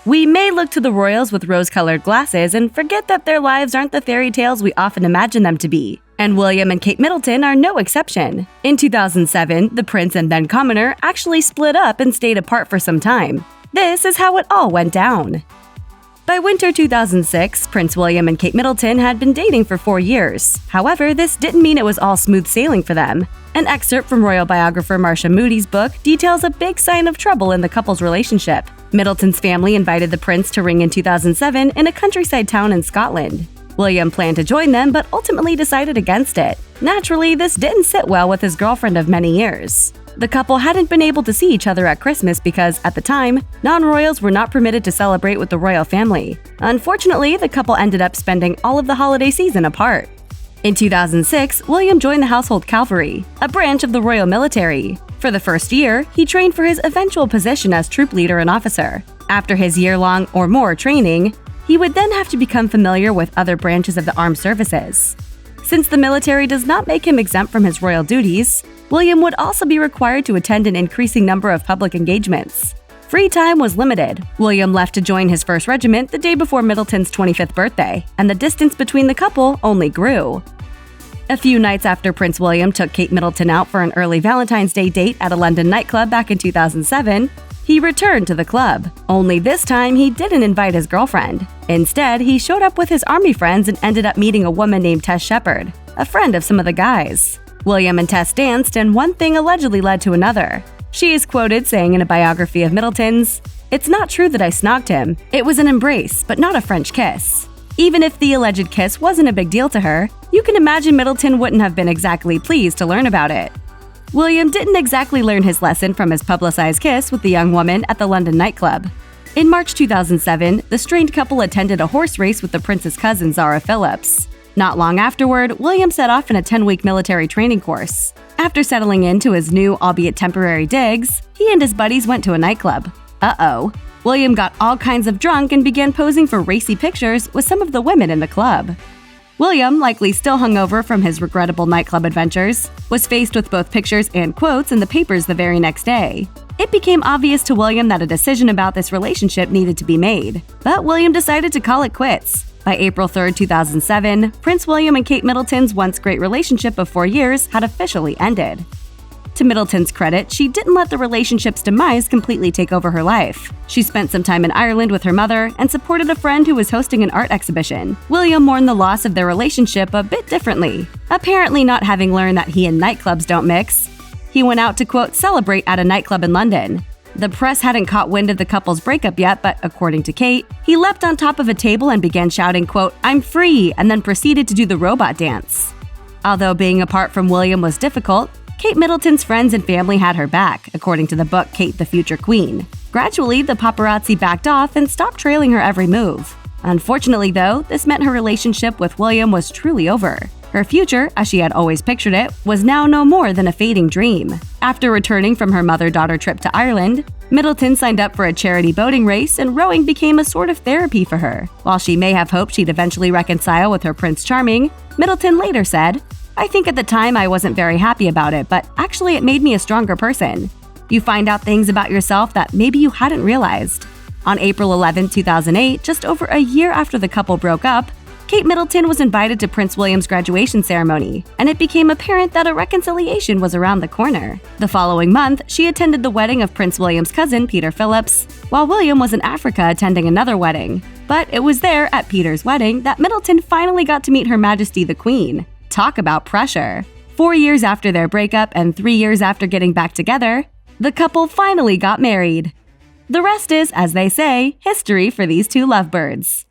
We may look to the royals with rose-colored glasses and forget that their lives aren't the fairy tales we often imagine them to be. And William and Kate Middleton are no exception. In 2007, the prince and then commoner actually split up and stayed apart for some time. This is how it all went down. By winter 2006, Prince William and Kate Middleton had been dating for 4 years. However, this didn't mean it was all smooth sailing for them. An excerpt from royal biographer Marcia Moody's book details a big sign of trouble in the couple's relationship. Middleton's family invited the prince to ring in 2007 in a countryside town in Scotland. William planned to join them but ultimately decided against it. Naturally, this didn't sit well with his girlfriend of many years. The couple hadn't been able to see each other at Christmas because, at the time, non-royals were not permitted to celebrate with the royal family. Unfortunately, the couple ended up spending all of the holiday season apart. In 2006, William joined the Household Cavalry, a branch of the royal military. For the first year, he trained for his eventual position as troop leader and officer. After his year-long or more training, he would then have to become familiar with other branches of the armed services. Since the military does not make him exempt from his royal duties, William would also be required to attend an increasing number of public engagements. Free time was limited. William left to join his first regiment the day before Middleton's 25th birthday, and the distance between the couple only grew. A few nights after Prince William took Kate Middleton out for an early Valentine's Day date at a London nightclub back in 2007, he returned to the club. Only this time, he didn't invite his girlfriend. Instead, he showed up with his army friends and ended up meeting a woman named Tess Shepard, a friend of some of the guys. William and Tess danced, and one thing allegedly led to another. She is quoted saying in a biography of Middleton's, "It's not true that I snogged him. It was an embrace, but not a French kiss." Even if the alleged kiss wasn't a big deal to her, you can imagine Middleton wouldn't have been exactly pleased to learn about it. William didn't exactly learn his lesson from his publicized kiss with the young woman at the London nightclub. In March 2007, the strained couple attended a horse race with the prince's cousin Zara Phillips. Not long afterward, William set off in a 10-week military training course. After settling into his new, albeit temporary digs, he and his buddies went to a nightclub. Uh-oh. William got all kinds of drunk and began posing for racy pictures with some of the women in the club. William, likely still hungover from his regrettable nightclub adventures, was faced with both pictures and quotes in the papers the very next day. It became obvious to William that a decision about this relationship needed to be made, but William decided to call it quits. By April 3, 2007, Prince William and Kate Middleton's once great relationship of 4 years had officially ended. To Middleton's credit, she didn't let the relationship's demise completely take over her life. She spent some time in Ireland with her mother and supported a friend who was hosting an art exhibition. William mourned the loss of their relationship a bit differently, apparently not having learned that he and nightclubs don't mix. He went out to, quote, celebrate at a nightclub in London. The press hadn't caught wind of the couple's breakup yet, but according to Kate, he leapt on top of a table and began shouting, quote, "I'm free," and then proceeded to do the robot dance. Although being apart from William was difficult, Kate Middleton's friends and family had her back, according to the book Kate the Future Queen. Gradually, the paparazzi backed off and stopped trailing her every move. Unfortunately, though, this meant her relationship with William was truly over. Her future, as she had always pictured it, was now no more than a fading dream. After returning from her mother-daughter trip to Ireland, Middleton signed up for a charity boating race, and rowing became a sort of therapy for her. While she may have hoped she'd eventually reconcile with her Prince Charming, Middleton later said, "I think at the time I wasn't very happy about it, but actually it made me a stronger person. You find out things about yourself that maybe you hadn't realized." On April 11, 2008, just over a year after the couple broke up, Kate Middleton was invited to Prince William's graduation ceremony, and it became apparent that a reconciliation was around the corner. The following month, she attended the wedding of Prince William's cousin, Peter Phillips, while William was in Africa attending another wedding. But it was there, at Peter's wedding, that Middleton finally got to meet Her Majesty the Queen. Talk about pressure. 4 years after their breakup and 3 years after getting back together, the couple finally got married. The rest is, as they say, history for these two lovebirds.